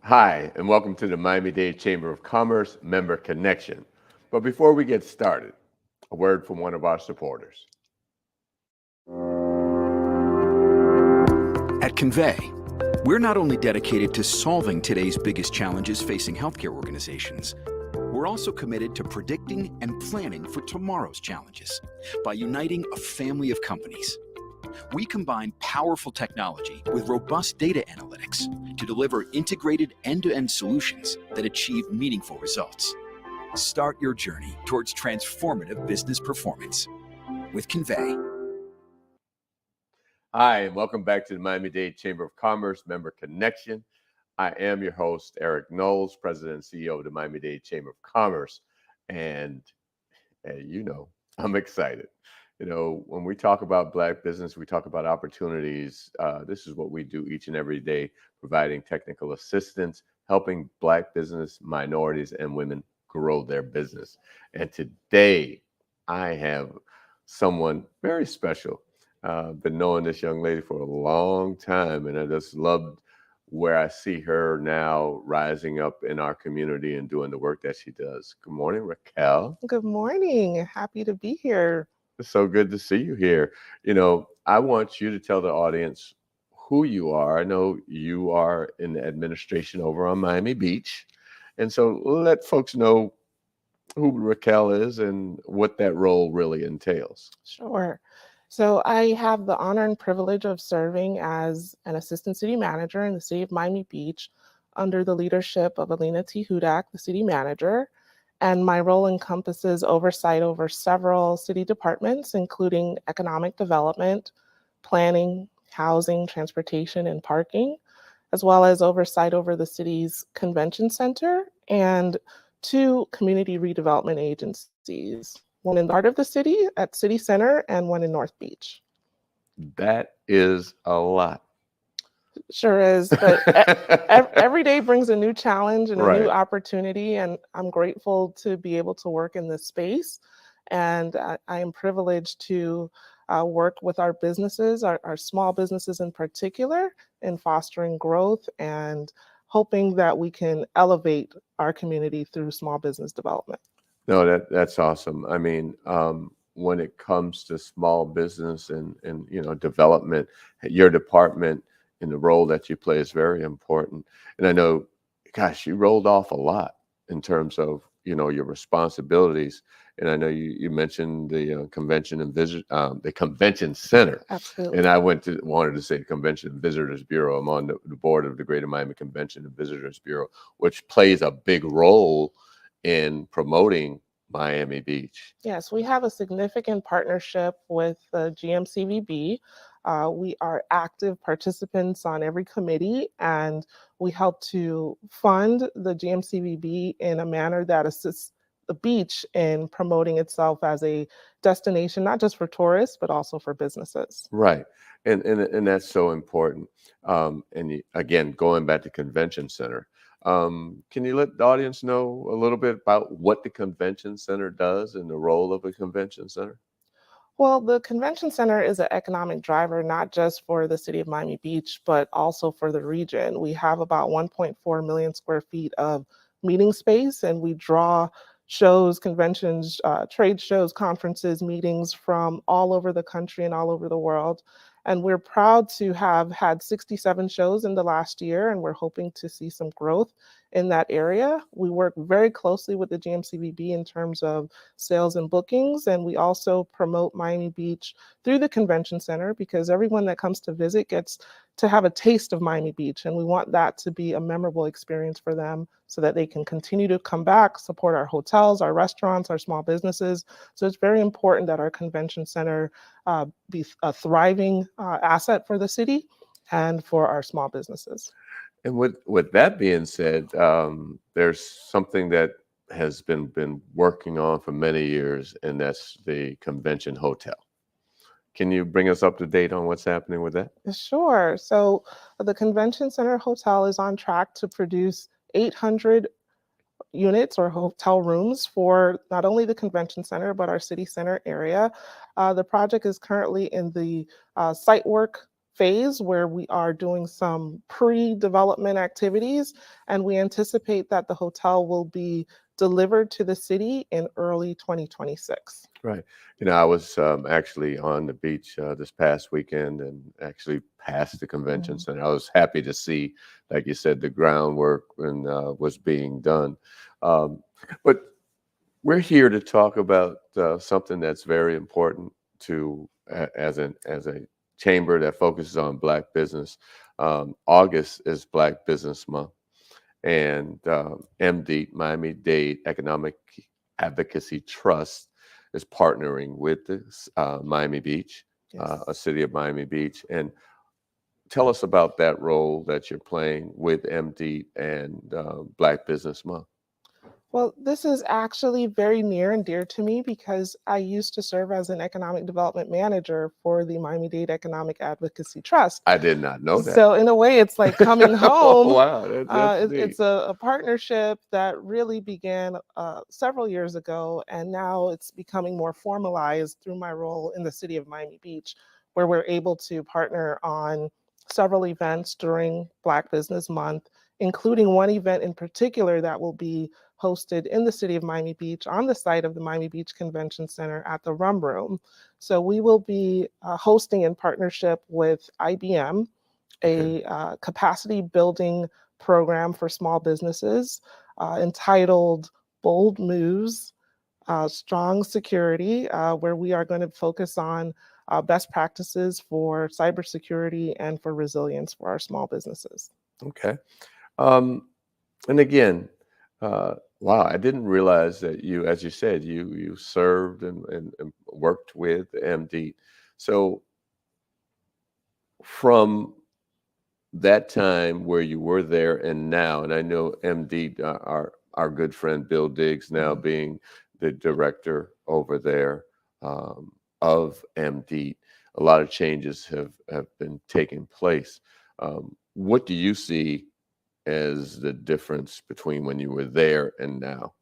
Hi, and welcome to the Miami-Dade Chamber of Commerce Member Connection. But before we get started, a word from one of our supporters. At Convey, we're not only dedicated to solving today's biggest challenges facing healthcare organizations, we're also committed to predicting and planning for tomorrow's challenges by uniting a family of companies. We combine powerful technology with robust data analytics to deliver integrated end-to-end solutions that achieve meaningful results. Start your journey towards transformative business performance with Convey. Hi, and welcome back to the Miami-Dade Chamber of Commerce Member Connection. I am your host, Eric Knowles, President and CEO of the Miami-Dade Chamber of Commerce. And I'm excited. When we talk about Black business, we talk about opportunities. This is what we do each and every day, providing technical assistance, helping Black business, minorities, and women grow their business. And today, I have someone very special. Been knowing this young lady for a long time, and I just loved where I see her now rising up in our community and doing the work that she does. Good morning, Rickelle. Good morning. Happy to be here. It's so good to see you here. I want you to tell the audience who you are. I know you are in the administration over on Miami Beach. And so let folks know who Rickelle is and what that role really entails. Sure. So I have the honor and privilege of serving as an assistant city manager in the city of Miami Beach under the leadership of Alina T. Hudak, the city manager. And my role encompasses oversight over several city departments, including economic development, planning, housing, transportation, and parking, as well as oversight over the city's convention center and 2 community redevelopment agencies, one in the heart of the city at City Center and one in North Beach. That is a lot. Sure is, but every day brings a new challenge and a new opportunity, and I'm grateful to be able to work in this space. And I am privileged to work with our businesses, our small businesses in particular, in fostering growth and hoping that we can elevate our community through small business development. No, that's awesome. I mean, when it comes to small business and development, your department and the role that you play is very important. And I know, gosh, you rolled off a lot in terms of your responsibilities. And I know you mentioned the convention and the convention center. Absolutely. And I wanted to say the Convention and Visitors Bureau. I'm on the board of the Greater Miami Convention and Visitors Bureau, which plays a big role in promoting Miami Beach. Yes, we have a significant partnership with the GMCVB. We are active participants on every committee, and we help to fund the GMCVB in a manner that assists the beach in promoting itself as a destination, not just for tourists, but also for businesses. Right. And that's so important. Again, going back to Convention Center, can you let the audience know a little bit about what the Convention Center does and the role of a Convention Center? Well, the Convention Center is an economic driver, not just for the city of Miami Beach, but also for the region. We have about 1.4 million square feet of meeting space, and we draw shows, conventions, trade shows, conferences, meetings from all over the country and all over the world. And we're proud to have had 67 shows in the last year, and we're hoping to see some growth in that area. We work very closely with the GMCVB in terms of sales and bookings, and we also promote Miami Beach through the Convention Center because everyone that comes to visit gets to have a taste of Miami Beach, and we want that to be a memorable experience for them so that they can continue to come back, support our hotels, our restaurants, our small businesses. So it's very important that our Convention Center be a thriving asset for the city and for our small businesses. And with that being said, there's something that has been working on for many years, and that's the convention hotel. Can you bring us up to date on what's happening with that? Sure. So the Convention Center Hotel is on track to produce 800 units or hotel rooms for not only the convention center, but our city center area. The project is currently in the site work phase where we are doing some pre-development activities, and we anticipate that the hotel will be delivered to the city in early 2026. Right. I was actually on the beach this past weekend and actually passed the convention Mhm. center. I was happy to see, like you said, the groundwork and was being done. Um, but we're here to talk about something that's very important to as a chamber that focuses on Black business. August is Black Business Month, and MD Miami-Dade Economic Advocacy Trust is partnering with the Miami Beach, Yes. a city of Miami Beach, and tell us about that role that you're playing with MD and Black Business Month. Well, this is actually very near and dear to me because I used to serve as an economic development manager for the Miami-Dade Economic Advocacy Trust. I did not know that. So in a way, it's like coming Oh, home. wow, that's neat. It's a partnership that really began several years ago, and now it's becoming more formalized through my role in the city of Miami Beach, where we're able to partner on several events during Black Business Month, including one event in particular that will be hosted in the city of Miami Beach on the site of the Miami Beach Convention Center at the Rum Room. So we will be hosting in partnership with IBM Okay. a capacity building program for small businesses entitled Bold Moves, Strong Security, where we are going to focus on best practices for cybersecurity and for resilience for our small businesses. Okay. And again, wow, I didn't realize that you, as you said, you served and worked with MD. So from that time where you were there and now, and I know MD, our good friend Bill Diggs, now Mhm. being the director over there of MD, a lot of changes have been taking place. What do you see as the difference between when you were there and now?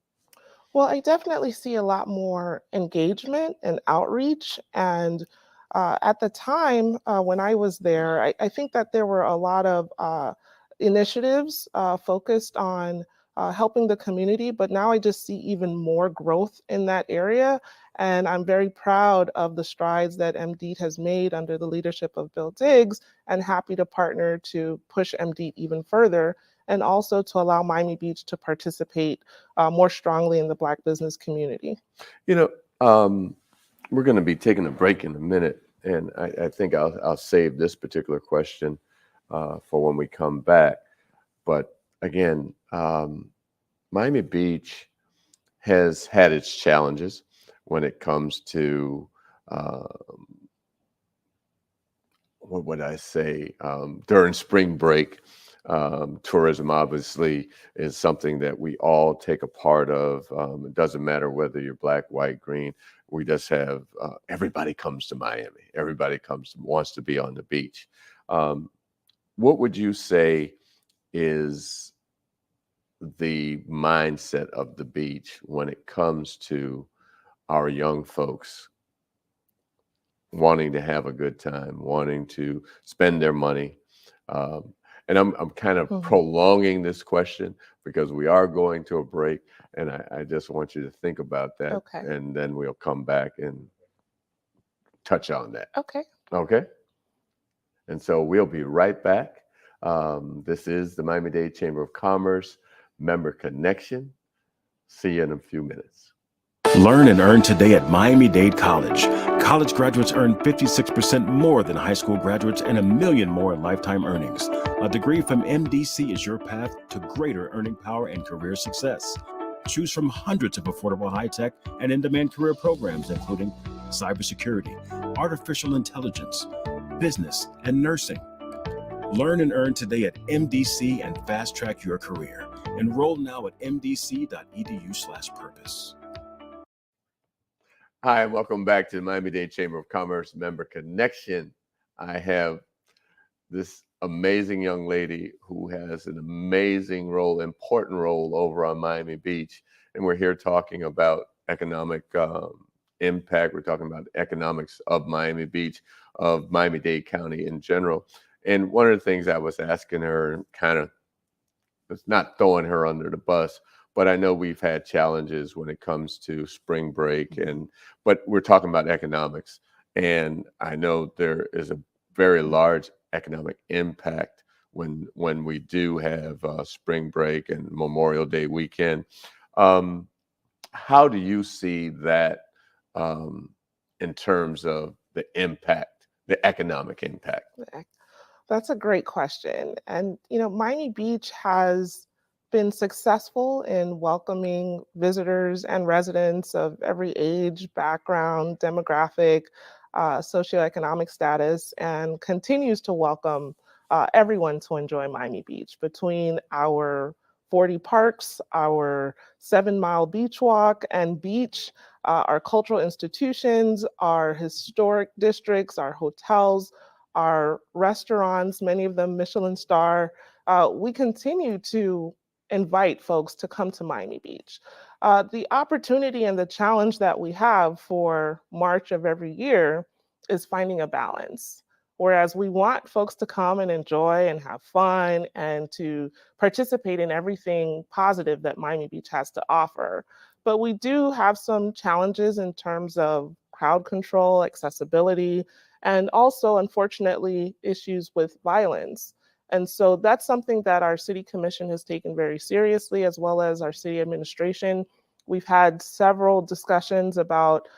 Well, I definitely see a lot more engagement and outreach. And at the time when I was there, I think that there were a lot of initiatives focused on helping the community. But now I just see even more growth in that area. And I'm very proud of the strides that MD has made under the leadership of Bill Diggs, and happy to partner to push MD even further, and also to allow Miami Beach to participate more strongly in the Black business community. You know, um, we're going to be taking a break in a minute, and I think I'll save this particular question for when we come back. But again, Miami Beach has had its challenges when it comes to what would I say, during spring break. Tourism obviously is something that we all take a part of. It doesn't matter whether you're Black, white, green. We just have everybody comes to Miami. Everybody wants to be on the beach. Um, what would you say is the mindset of the beach when it comes to our young folks wanting to have a good time, wanting to spend their money? Um, and I'm kind of Mhm. prolonging this question because we are going to a break, and I just want you to think about that, Okay. and then we'll come back and touch on that. Okay. Okay? And so we'll be right back. This is the Miami-Dade Chamber of Commerce Member Connection. See you in a few minutes. Learn and earn today at Miami-Dade College. College graduates earn 56% more than high school graduates and $1 million more in lifetime earnings. A degree from MDC is your path to greater earning power and career success. Choose from hundreds of affordable high-tech and in-demand career programs, including cybersecurity, artificial intelligence, business, and nursing. Learn and earn today at MDC and fast-track your career. Enroll now at mdc.edu/purpose. Hi, and welcome back to the Miami-Dade Chamber of Commerce Member Connection. I have this amazing young lady who has an amazing role, important role over on Miami Beach. And we're here talking about economic impact. We're talking about economics of Miami Beach, of Miami-Dade County in general. And one of the things I was asking her, and kind of, it's not throwing her under the bus, but I know we've had challenges when it comes to spring break, but we're talking about economics, and I know there is a very large economic impact when we do have spring break and Memorial Day weekend. Um, how do you see that um, in terms of the impact, the economic impact? That's a great question. And, Miami Beach has been successful in welcoming visitors and residents of every age, background, demographic, socioeconomic status, and continues to welcome everyone to enjoy Miami Beach. Between our 40 parks, our 7-mile beach walk and beach, our cultural institutions, our historic districts, our hotels, our restaurants, many of them Michelin star, we continue to invite folks to come to Miami Beach. The opportunity and the challenge that we have for March of every year is finding a balance. Whereas we want folks to come and enjoy and have fun and to participate in everything positive that Miami Beach has to offer. But we do have some challenges in terms of crowd control, accessibility, and also, unfortunately, issues with violence. And so that's something that our city commission has taken very seriously, as well as our city administration. We've had several discussions about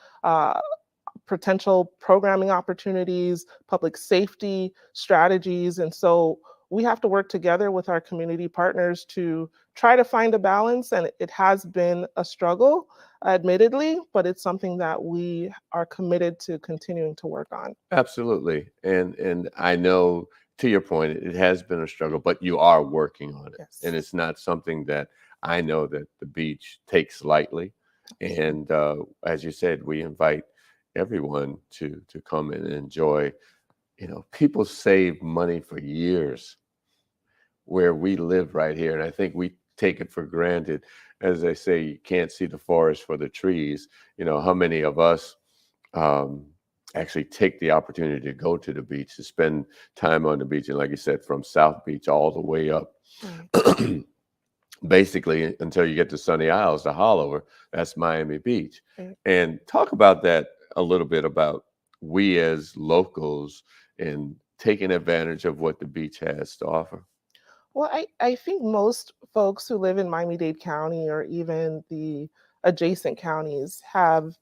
potential programming opportunities, public safety strategies. And so we have to work together with our community partners to try to find a balance. And it has been a struggle, admittedly, but it's something that we are committed to continuing to work on. Absolutely. And I know, to your point, it has been a struggle, but you are working on it. Yes. And it's not something that I know that the beach takes lightly. And as you said, we invite everyone to come and enjoy. People save money for years where we live right here. And I think we take it for granted. As they say, you can't see the forest for the trees. How many of us actually take the opportunity to go to the beach, to spend time on the beach? And like you said, from South Beach all the way up, basically until you get to Sunny Isles, the Hollower, that's Miami Beach. And talk about that a little bit, about we as locals and taking advantage of what the beach has to offer. Well, I think most folks who live in Miami-Dade County or even the adjacent counties have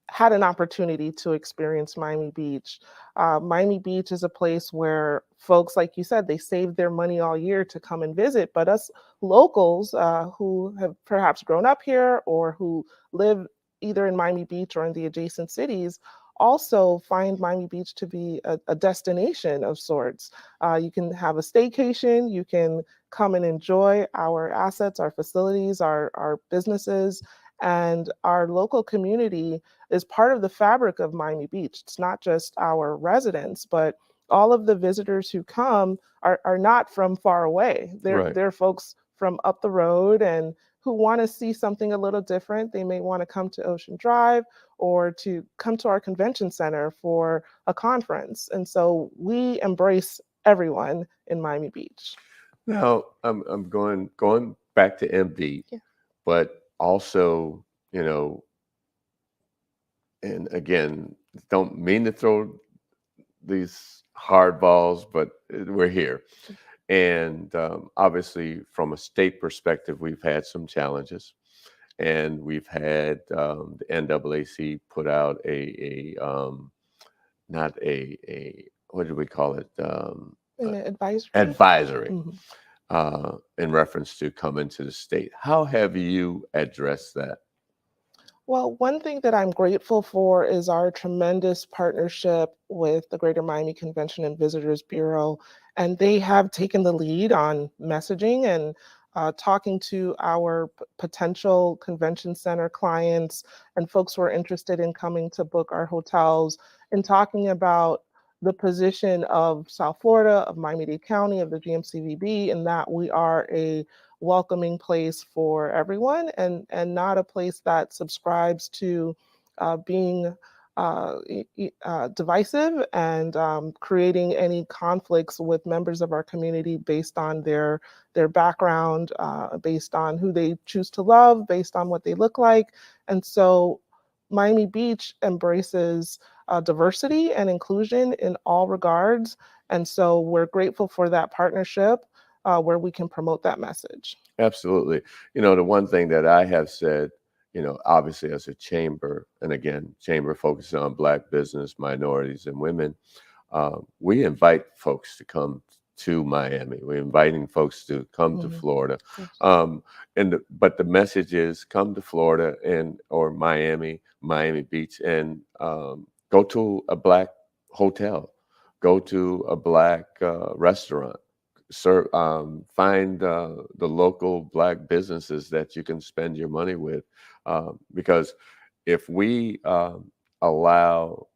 had an opportunity to experience Miami Beach. Miami Beach is a place where folks, like you said, they save their money all year to come and visit. But us locals who have perhaps grown up here or who live either in Miami Beach or in the adjacent cities also find Miami Beach to be a destination of sorts. You can have a staycation, you can come and enjoy our assets, our facilities, our businesses, and our local community is part of the fabric of Miami Beach. It's not just our residents, but all of the visitors who come are not from far away. They're folks from up the road and who want to see something a little different. They may want to come to Ocean Drive or to come to our convention center for a conference. And so we embrace everyone in Miami Beach. Now, I'm going back to MD, but also, and again, don't mean to throw these hard balls, but we're here. And obviously, from a state perspective, we've had some challenges, and we've had the NAAC put out not a what did we call it? An advisory. Advisory. Mm-hmm. In reference to coming to the state. How have you addressed that? Well, one thing that I'm grateful for is our tremendous partnership with the Greater Miami Convention and Visitors Bureau, and they have taken the lead on messaging and talking to our potential convention center clients and folks who are interested in coming to book our hotels, and talking about the position of South Florida, of Miami-Dade County, of the GMCVB, and that we are a welcoming place for everyone and not a place that subscribes to being divisive and creating any conflicts with members of our community based on their background, based on who they choose to love, based on what they look like. And so Miami Beach embraces diversity and inclusion in all regards. And so we're grateful for that partnership where we can promote that message. Absolutely. The one thing that I have said, obviously as a chamber, and again, chamber focuses on Black business, minorities, and women, we invite folks to come to Miami. We're inviting folks to come to Florida. But the message is come to Florida or Miami Beach, and go to a Black hotel, go to a Black restaurant. Find the local Black businesses that you can spend your money with, because if we allow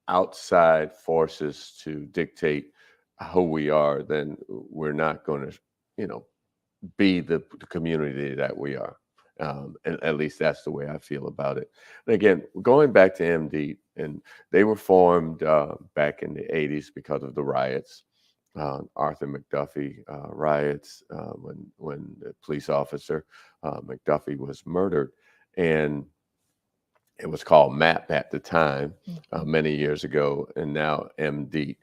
outside forces to dictate who we are, then we're not going to, be the community that we are. And at least that's the way I feel about it. And again, going back to MD, and they were formed back in the 80s because of the riots, Arthur McDuffie riots, when the police officer McDuffie was murdered. And it was called MAP at the time, many years ago, and now MD.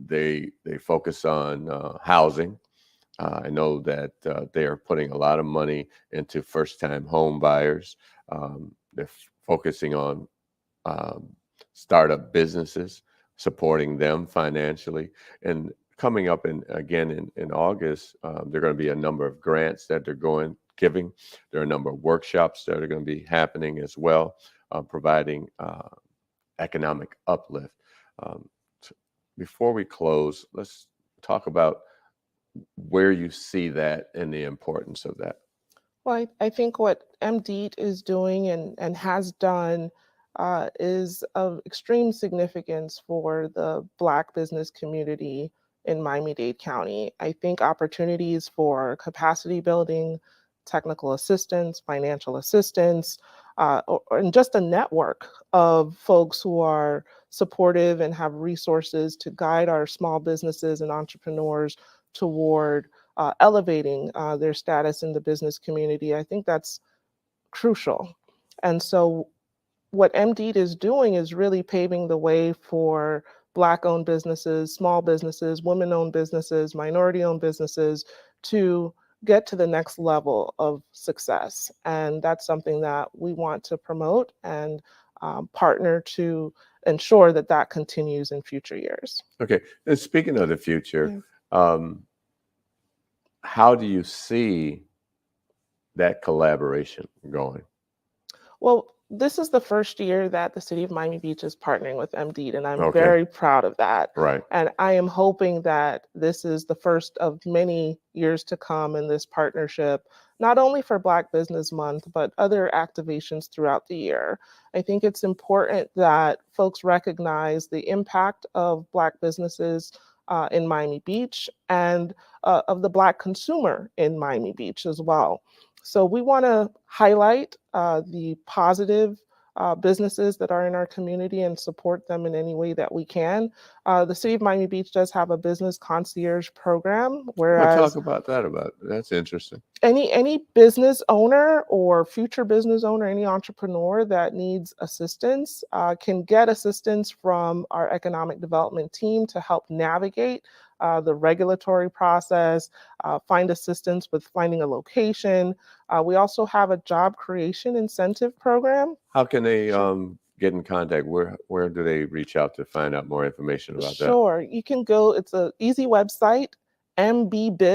They focus on housing. I know that they are putting a lot of money into first-time home buyers. They're focusing on startup businesses, supporting them financially. And coming up again in August, there are going to be a number of grants that they're giving. There are a number of workshops that are going to be happening as well, providing economic uplift. Before we close, let's talk about where you see that and the importance of that. Well, I think what MD is doing and has done is of extreme significance for the Black business community in Miami-Dade County. I think opportunities for capacity building, technical assistance, financial assistance, and just a network of folks who are supportive and have resources to guide our small businesses and entrepreneurs toward elevating their status in the business community. I think that's crucial. And so what MD is doing is really paving the way for Black-owned businesses, small businesses, women-owned businesses, minority-owned businesses to get to the next level of success. And that's something that we want to promote and partner to ensure that that continues in future years. Okay. And speaking of the future, how do you see that collaboration going? Well, this is the first year that the city of Miami Beach is partnering with MD, and I'm very proud of that. Right. And I am hoping that this is the first of many years to come in this partnership, not only for Black Business Month, but other activations throughout the year. I think it's important that folks recognize the impact of Black businesses in Miami Beach and of the Black consumer in Miami Beach as well. So we want to highlight the positive businesses that are in our community and support them in any way that we can. The city of Miami Beach does have a business concierge program, whereas talk about that. That's interesting. Any business owner or future business owner, any entrepreneur that needs assistance can get assistance from our economic development team to help navigate the regulatory process, find assistance with finding a location. We also have a job creation incentive program. How can they get in contact? Where do they reach out to find out more information about that? Sure, you can go, it's an easy website, mbbiz.com.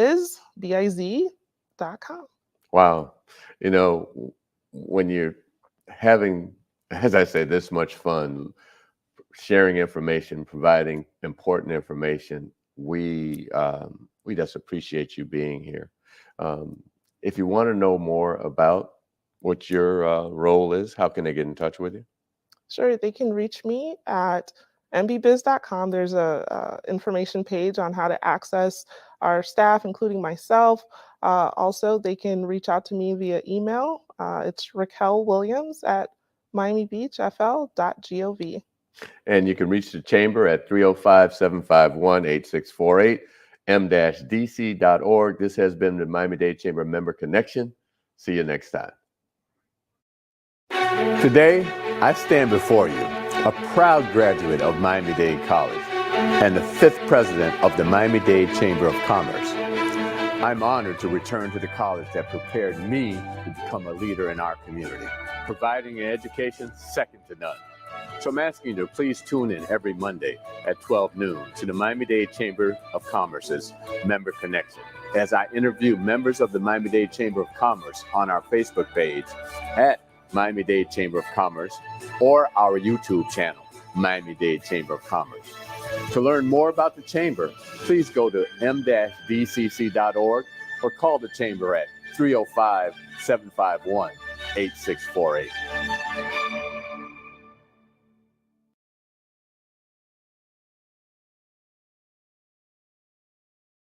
Wow. When you're having, as I say, this much fun, sharing information, providing important information, we just appreciate you being here. If you want to know more about what your role is, how can they get in touch with you? Sure, they can reach me at mbbiz.com. There's a information page on how to access our staff, including myself. Also, they can reach out to me via email It's Rickelle Williams at miamibeachfl.gov. And you can reach the chamber at 305-751-8648, m-dc.org. This has been the Miami-Dade Chamber Member Connection. See you next time. Today, I stand before you, a proud graduate of Miami-Dade College and the 5th president of the Miami-Dade Chamber of Commerce. I'm honored to return to the college that prepared me to become a leader in our community, providing an education second to none. So I'm asking you to please tune in every Monday at 12 noon to the Miami-Dade Chamber of Commerce's Member Connection as I interview members of the Miami-Dade Chamber of Commerce on our Facebook page at Miami-Dade Chamber of Commerce or our YouTube channel, Miami-Dade Chamber of Commerce. To learn more about the Chamber, please go to m-dcc.org or call the Chamber at 305-751-8648.